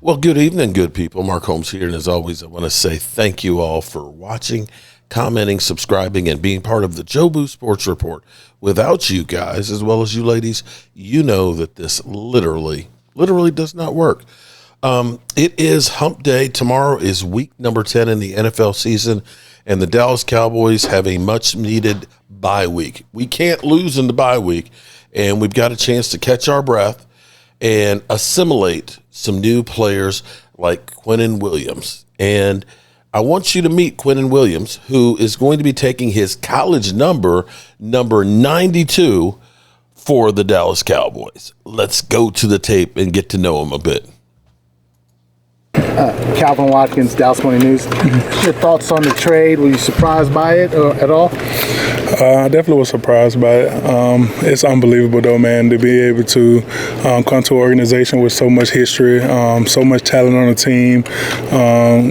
Well, good evening, good people. Mark Holmes here, and as always, I want to say thank you all for watching, commenting, subscribing, and being part of the Jobu Sports Report. Without you guys, as well as you ladies, you know that this literally does not work. It is hump day. Tomorrow is week number 10 in the NFL season, and the Dallas Cowboys have a much-needed bye week. We can't lose in the bye week, and we've got a chance to catch our breath and assimilate some new players like Quinnen Williams. And I want you to meet Quinnen Williams, who is going to be taking his college number 92 for the Dallas Cowboys. Let's go to the tape and get to know him a bit. Calvin Watkins, Dallas Morning News. Your thoughts on the trade? Were you surprised by it at all? I definitely was surprised by it. It's unbelievable, though, man, to be able to come to an organization with so much history, so much talent on the team,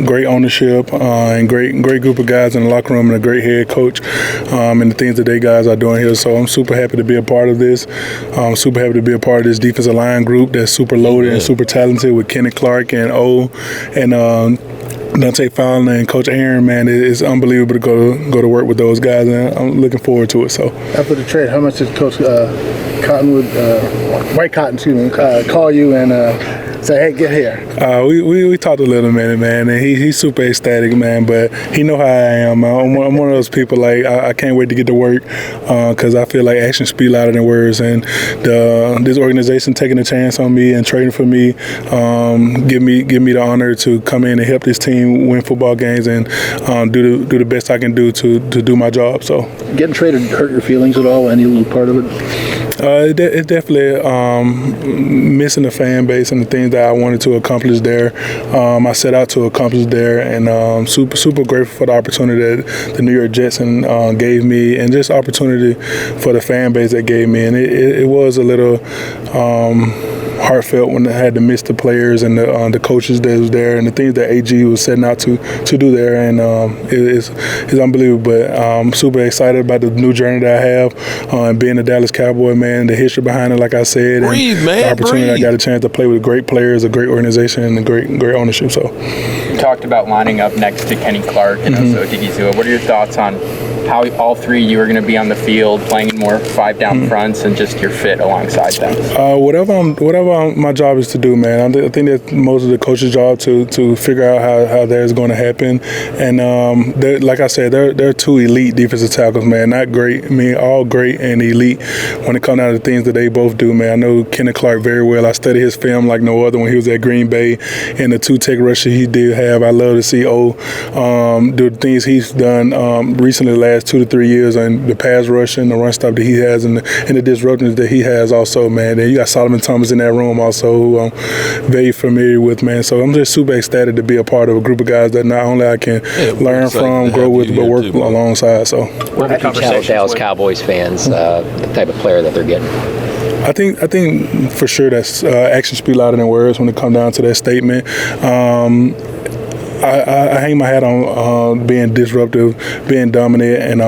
great ownership, and great group of guys in the locker room, and a great head coach, and the things that they guys are doing here. So I'm super happy to be a part of this. I'm super happy to be a part of this defensive line group that's super loaded and super talented with Kenny Clark and O and Dante Fowler and Coach Aaron. Man, it's unbelievable to go to work with those guys, and I'm looking forward to it. So after the trade, how much did Coach White Cotton, call you and say, hey, get here? We talked a little minute, man, and he's super ecstatic, man, but he know how I am. I'm one of those people, like, I can't wait to get to work because I feel like actions speak louder than words, and this organization taking a chance on me and trading for me give me the honor to come in and help this team win football games and do the best I can do to do my job. So getting traded hurt your feelings at all? Any little part of it? It definitely missing the fan base and the things that I wanted to accomplish there. I set out to accomplish there, and super grateful for the opportunity that the New York Jets gave me, and just opportunity for the fan base that gave me. And it was a little heartfelt when I had to miss the players and the coaches that was there, and the things that AG was setting out to do there, and it's unbelievable. But I'm super excited about the new journey that I have, and being a Dallas Cowboy, man, the history behind it, like I said, and the opportunity I got a chance to play with great players, a great organization, and a great ownership. So you talked about lining up next to Kenny Clark and also Digizua. What are your thoughts on how all three of you are going to be on the field, playing in more five-down fronts, and just your fit alongside them? Whatever my job is to do, man. I think that's most of the coach's job to figure out how that is going to happen. And like I said, they're two elite defensive tackles, man. Not great, I mean, all great and elite when it comes down to the things that they both do, man. I know Kenny Clark very well. I studied his film like no other when he was at Green Bay, and the two-tech rusher he did have. I love to see O do the things he's done recently the last 2 to 3 years, and the pass rush and the run stop that he has, and the disruptions that he has also, man. And you got Solomon Thomas in that room also, who I'm very familiar with, man. So I'm just super ecstatic to be a part of a group of guys that not only I can learn from, grow with, but work alongside. So what have you tell Dallas Cowboys fans the type of player that they're getting? I think for sure that's actions speak louder than words when it comes down to that statement. I hang my hat on being disruptive, being dominant, and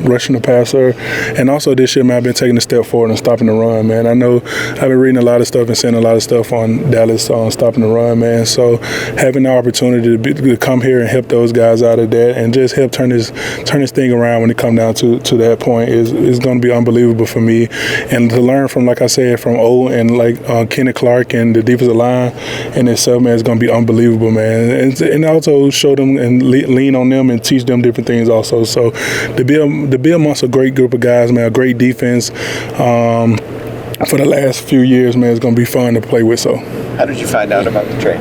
rushing the passer. And also this year, man, I've been taking a step forward and stopping the run, man. I know I've been reading a lot of stuff and seeing a lot of stuff on Dallas on stopping the run, man. So having the opportunity to come here and help those guys out of that and just help turn this thing around when it comes down to that point is going to be unbelievable for me. And to learn from, like I said, from O and like Kenny Clark and the defensive line in itself, man, is going to be unbelievable, man. And also show them and lean on them and teach them different things also. So to be amongst a great group of guys, man, a great defense for the last few years, man, it's going to be fun to play with. So how did you find out about the trade?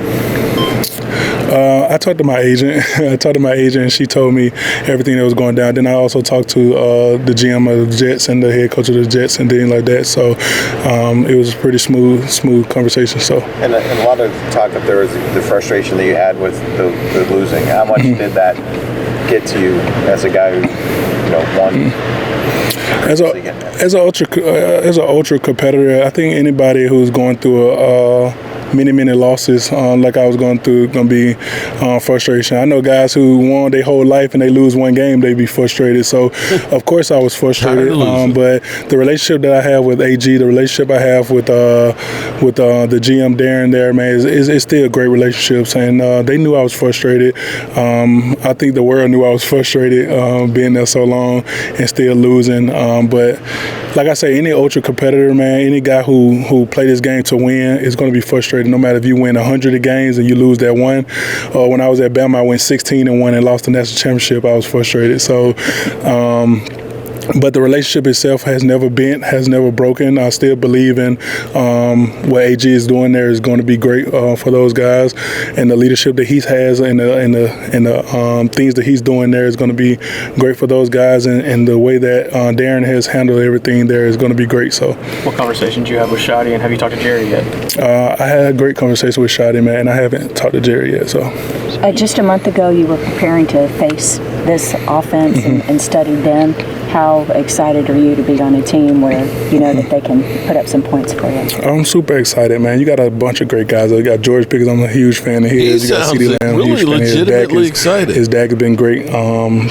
I talked to my agent. And she told me everything that was going down. Then I also talked to the GM of the Jets and the head coach of the Jets and things like that. So it was a pretty smooth conversation. So and a lot of talk up there was the frustration that you had with the losing. How much did that get to you as a guy who won? As an ultra competitor, I think anybody who's going through many losses like I was going through, going to be frustration. I know guys who won their whole life and they lose one game, they be frustrated. So, of course, I was frustrated. But the relationship that I have with AG, the relationship I have with the GM Darren there, man, is still great relationships. And they knew I was frustrated. I think the world knew I was frustrated being there so long and still losing. But like I say, any ultra competitor, man, any guy who play this game to win is going to be frustrated. No matter if you win 100 of games and you lose that one. When I was at B.A.M, I went 16-1 and lost the national championship. I was frustrated. So. But the relationship itself has never broken. I still believe in what AG is doing there is going to be great for those guys, and the leadership that he has and the things that he's doing there is going to be great for those guys, and the way that Darren has handled everything there is going to be great. So, what conversations do you have with Shotty, and have you talked to Jerry yet? I had a great conversation with Shotty, man, and I haven't talked to Jerry yet. So, just a month ago, you were preparing to face this offense and studied them. How excited are you to be on a team where you know that they can put up some points for you? I'm super excited, man. You got a bunch of great guys. You got George Pickens. I'm a huge fan of his. You got CeeDee Lamb. Really legitimately excited. His dad has been great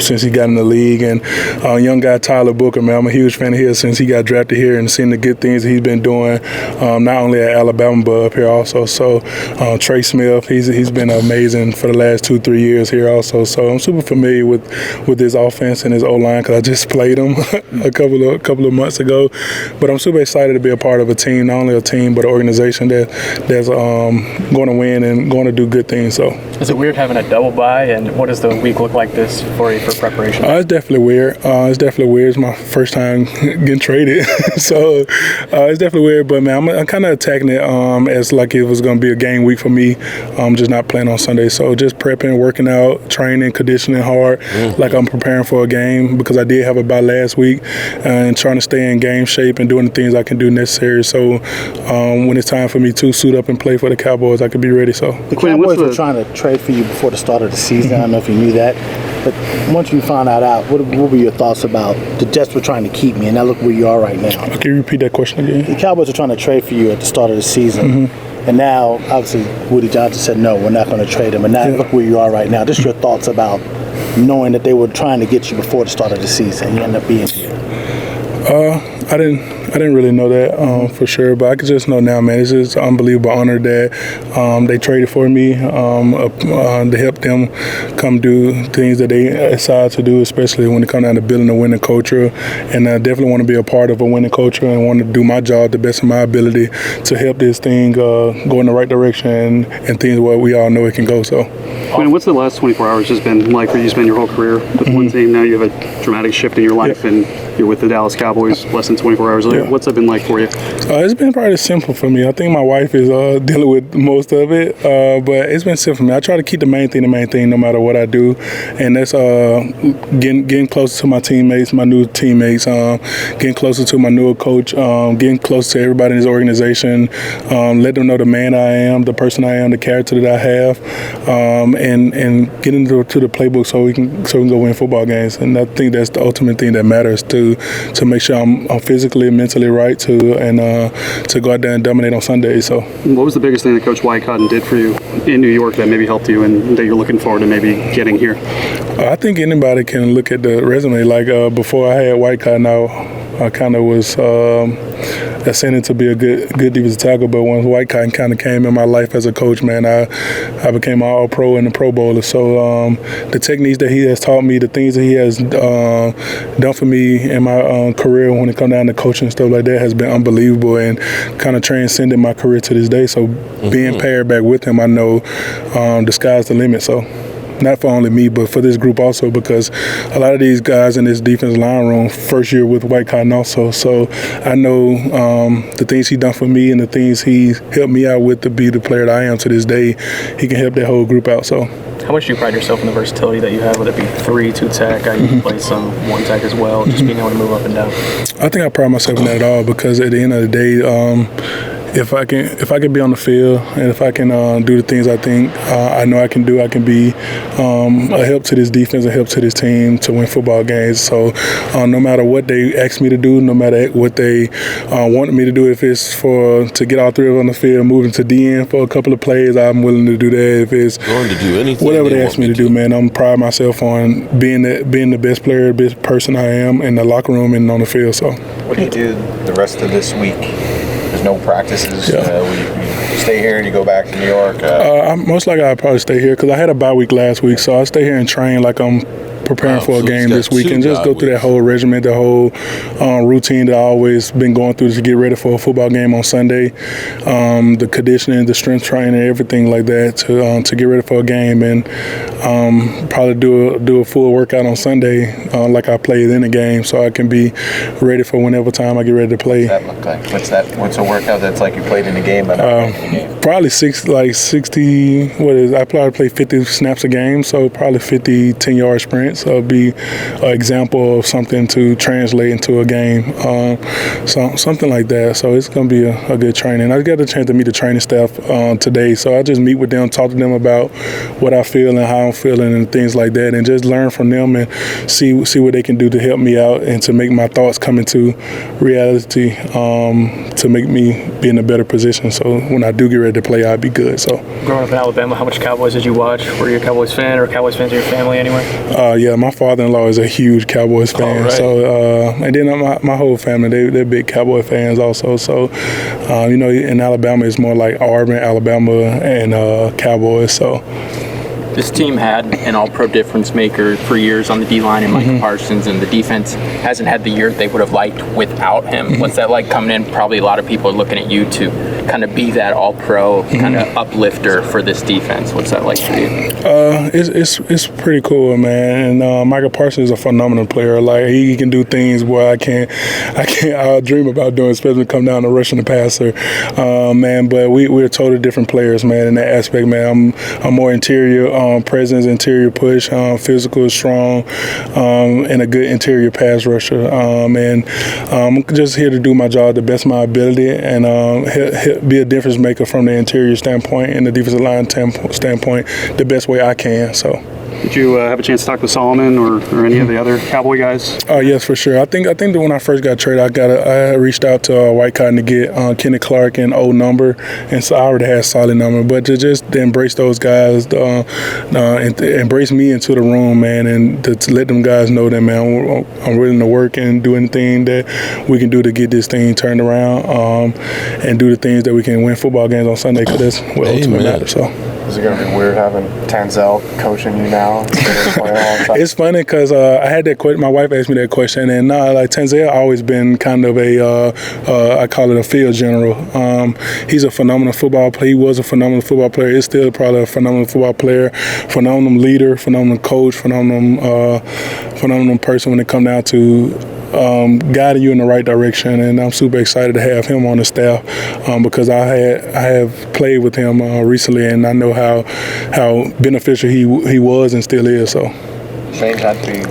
since he got in the league. And young guy Tyler Booker, man, I'm a huge fan of his since he got drafted here and seeing the good things that he's been doing, not only at Alabama but up here also. So Trey Smith, he's been amazing for the last 2-3 years here also. So I'm super familiar with his offense and his O-line because I just played him a couple of months ago. But I'm super excited to be a part of a team, not only a team but an organization that's going to win and going to do good things. So is it weird having a double bye, and what does the week look like this for you for preparation? It's definitely weird. It's my first time getting traded, so it's definitely weird. But man, I'm kind of attacking it as like it was going to be a game week for me. Just not playing on Sunday, so just prepping, working out, training, conditioning hard, like I'm preparing for a game because I did have a bye last week, and trying to stay in game shape and doing the things I can do necessary. So when it's time for me to suit up and play for the Cowboys, I can be ready. So the Cowboys were trying to trade for you before the start of the season. I don't know if you knew that, but once you found that out, what were your thoughts about the Jets were trying to keep me, and now look where you are right now? Can you repeat that question again? The Cowboys were trying to trade for you at the start of the season. And now, obviously, Woody Johnson said, no, we're not going to trade him. And now look where you are right now. Just your thoughts about knowing that they were trying to get you before the start of the season. You end up being here. I didn't really know that for sure, but I can just know now, man. It's just an unbelievable honor that they traded for me to help them come do things that they decide to do, especially when it comes down to building a winning culture. And I definitely want to be a part of a winning culture and want to do my job the best of my ability to help this thing go in the right direction and things where we all know it can go. So, Quinnen, what's the last 24 hours just been like for you? You spend your whole career with one team. Now you have a dramatic shift in your life, and you're with the Dallas Cowboys less than 24 hours later. What's that been like for you? It's been probably simple for me. I think my wife is dealing with most of it, but it's been simple for me. I try to keep the main thing no matter what I do, and that's getting closer to my teammates, my new teammates, getting closer to my newer coach, getting closer to everybody in this organization, let them know the man I am, the person I am, the character that I have, and getting to the playbook so we can go win football games. And I think that's the ultimate thing that matters to make sure I'm physically and mentally right to go out there and dominate on Sundays. So, what was the biggest thing that Coach White Cotton did for you in New York that maybe helped you and that you're looking forward to maybe getting here? I think anybody can look at the resume. Like before I had White Cotton, I kind of was ascending to be a good defensive tackle. But once White Cotton kind of came in my life as a coach, man, I became an All-Pro and a Pro Bowler. So the techniques that he has taught me, the things that he has done for me in my career when it comes down to coaching and stuff like that has been unbelievable and kind of transcended my career to this day. So being paired back with him, I know the sky's the limit. So not for only me, but for this group also, because a lot of these guys in this defense line room first year with White Cotton also. So I know the things he done for me and the things he helped me out with to be the player that I am to this day. He can help that whole group out. So. How much do you pride yourself in the versatility that you have, whether it be 3, 2 tech, I can play some 1 tech as well, just being able to move up and down? I think I pride myself in that at all because at the end of the day, if I can be on the field and if I can do the things I think I know I can do, I can be a help to this defense, a help to this team to win football games. So no matter what they ask me to do, no matter what they wanted me to do, if it's to get all three of them on the field, moving to DN for a couple of plays, I'm willing to do that. If it's going to do anything, whatever they ask me to do, man, I'm pride myself on being the best player, the best person I am in the locker room and on the field. So, what do you do the rest of this week? There's no practices. Yeah. You stay here and you go back to New York. Most likely I'll probably stay here because I had a bye week last week, so I'll stay here and train like I'm preparing for a game this week and just go through that whole regimen, the whole routine that I've always been going through to get ready for a football game on Sunday, the conditioning, the strength training, everything like that to get ready for a game, and probably do a full workout on Sunday like I played in the game, so I can be ready for whenever time I get ready to play. What's that look like? What's a workout that's like you played in the game but not in the game? Probably 60. I probably play 50 snaps a game, so probably 50 10-yard sprints. So it'll be an example of something to translate into a game, something like that. So it's going to be a good training. I got a chance to meet the training staff today, so I just meet with them, talk to them about what I feel and how I'm feeling and things like that, and just learn from them and see what they can do to help me out and to make my thoughts come into reality, to make me be in a better position. So when I do get ready to play, I'll be good. So growing up in Alabama, how much Cowboys did you watch? Were you a Cowboys fan or Cowboys fans in your family anyway? Yeah, my father-in-law is a huge Cowboys fan. Right. So and then my whole family, they're big Cowboy fans also. So in Alabama, it's more like Auburn, Alabama, and Cowboys. So this team had an all-pro difference maker for years on the D-line and Micah Parsons, and the defense hasn't had the year they would have liked without him. What's that like coming in? Probably a lot of people are looking at you to kind of be that all-pro kind of uplifter for this defense. What's that like for you? It's pretty cool, man. And Micah Parsons is a phenomenal player. Like he can do things where I dream about doing, especially come down to rushing the passer, man. But we're totally different players, man. In that aspect, man, I'm more interior. Presence, interior push, physical, strong, and a good interior pass rusher. And I'm just here to do my job the best of my ability and be a difference maker from the interior standpoint and the defensive line standpoint the best way I can. So. Did you have a chance to talk with Solomon or any of the other Cowboy guys? Yes, for sure. I think that when I first got traded, I reached out to White Cotton to get Quinnen Clark and old number, and so I already had solid number. But to embrace those guys, and embrace me into the room, man, and to let them guys know that, man, I'm willing to work and do anything that we can do to get this thing turned around, and do the things that we can win football games on Sunday, because that's what ultimately matters. So. Is it going to be weird having Tanzel coaching you now? It's funny because I had that question. My wife asked me that question, and like Tanzel always been kind of I call it a field general. He's a phenomenal football player. He was a phenomenal football player. He's still probably a phenomenal football player, phenomenal leader, phenomenal coach, phenomenal person when it comes down to guiding you in the right direction. And I'm super excited to have him on the staff because I have played with him recently, and I know how beneficial he was and still is. So shame not to be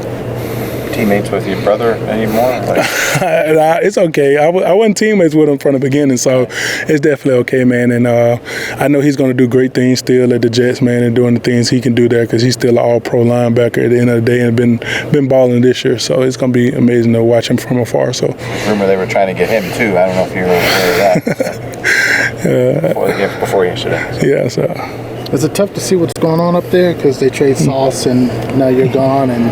teammates with your brother anymore? It's okay. I wasn't teammates with him from the beginning, so it's definitely okay, man. And I know he's going to do great things still at the Jets, man, and doing the things he can do there because he's still an all-pro linebacker at the end of the day and been balling this year. So it's going to be amazing to watch him from afar. So rumor they were trying to get him too. I don't know if you were aware of that. Before yesterday. Yeah. So. Is it tough to see what's going on up there because they trade Sauce and now you're gone, and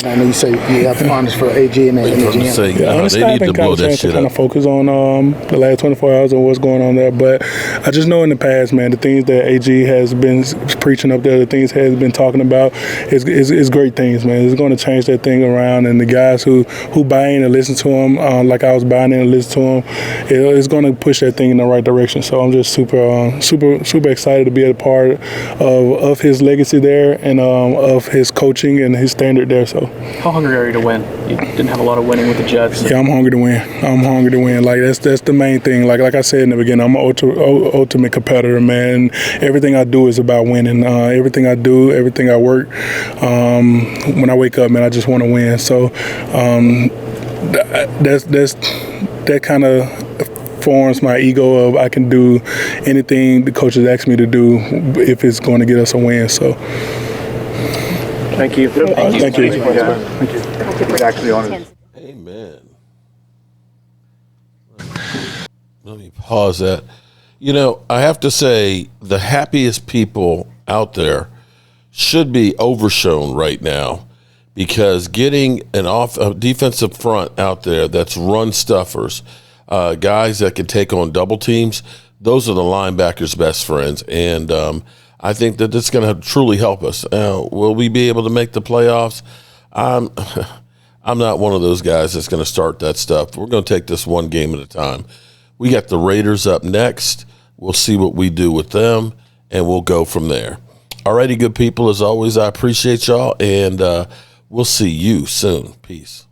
I know you say you have fondness for AG and the GM. They need to blow that shit up. Kind of focus on the last 24 hours of what's going on there, but I just know in the past, man, the things that AG has been preaching up there, the things he has been talking about, is great things, man. It's going to change that thing around, and the guys who buy in and listen to him, like I was buying in and listening to him, it's going to push that thing in the right direction. So I'm just super excited to be a part of his legacy there and of his coaching and his standard there. So how hungry are you to win? You didn't have a lot of winning with the Jets. Yeah, I'm hungry to win. Like that's the main thing. Like I said in the beginning, I'm an ultimate competitor, man. Everything I do is about winning. Everything I do, everything I work. When I wake up, man, I just want to win. So that kind of forms my ego of I can do anything the coaches ask me to do if it's going to get us a win. So. Thank you. Thank you. Thank you. He's actually on it. Amen. Let me pause that. You know, I have to say the happiest people out there should be overshown right now, because getting a defensive front out there that's run stuffers, guys that can take on double teams, those are the linebackers' best friends. And I think that it's going to truly help us. Will we be able to make the playoffs? I'm not one of those guys that's going to start that stuff. We're going to take this one game at a time. We got the Raiders up next. We'll see what we do with them, and we'll go from there. All righty, good people. As always, I appreciate y'all, and we'll see you soon. Peace.